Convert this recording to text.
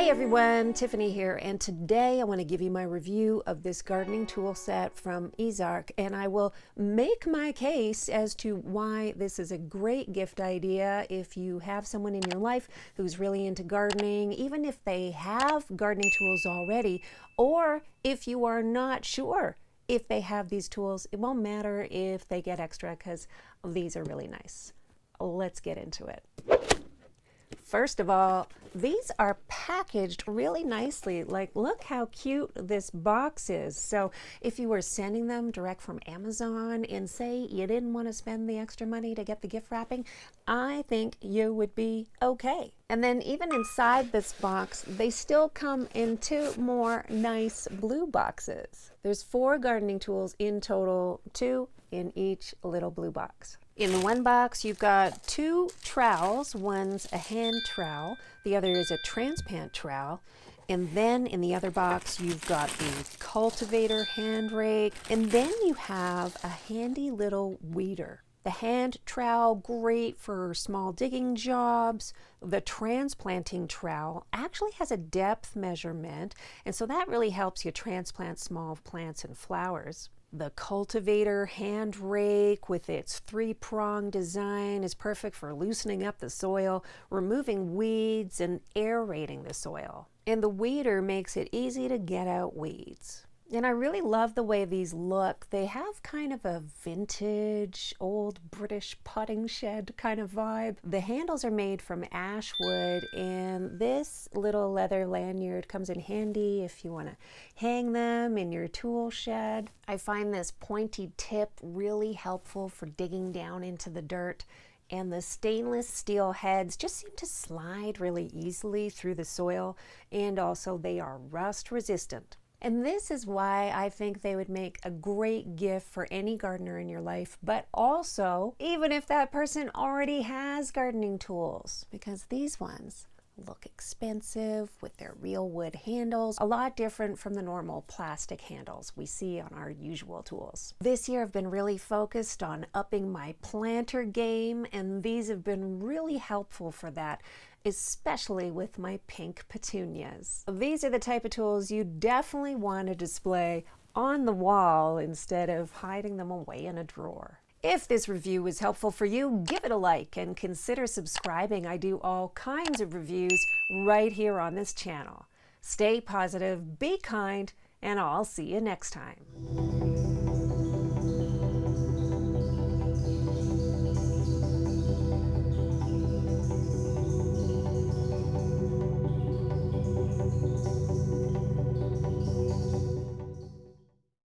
Hey everyone, Tiffany here, and today I want to give you my review of this gardening tool set from Izark, and I will make my case as to why this is a great gift idea if you have someone in your life who's really into gardening, even if they have gardening tools already, or if you are not sure if they have these tools. It won't matter if they get extra because these are really nice. Let's get into it. First of all, these are packaged really nicely. Like, look how cute this box is. So if you were sending them direct from Amazon and say you didn't want to spend the extra money to get the gift wrapping, I think you would be okay. And then even inside this box, they still come in two more nice blue boxes. There's 4 gardening tools in total, 2 in each little blue box. In the one box, you've got 2 trowels. One's a hand trowel, the other is a transplant trowel. And then in the other box, you've got the cultivator hand rake, and then you have a handy little weeder. The hand trowel, great for small digging jobs. The transplanting trowel actually has a depth measurement, and so that really helps you transplant small plants and flowers. The cultivator hand rake with its 3-prong design is perfect for loosening up the soil, removing weeds, and aerating the soil. And the weeder makes it easy to get out weeds. And I really love the way these look. They have kind of a vintage, old British potting shed kind of vibe. The handles are made from ash wood, and this little leather lanyard comes in handy if you want to hang them in your tool shed. I find this pointy tip really helpful for digging down into the dirt. And the stainless steel heads just seem to slide really easily through the soil, and also they are rust resistant. And this is why I think they would make a great gift for any gardener in your life, but also even if that person already has gardening tools, because these ones look expensive with their real wood handles, a lot different from the normal plastic handles we see on our usual tools. This year I've been really focused on upping my planter game, and these have been really helpful for that, especially with my pink petunias. These are the type of tools you definitely want to display on the wall instead of hiding them away in a drawer. If this review was helpful for you, give it a like and consider subscribing. I do all kinds of reviews right here on this channel. Stay positive, be kind, and I'll see you next time.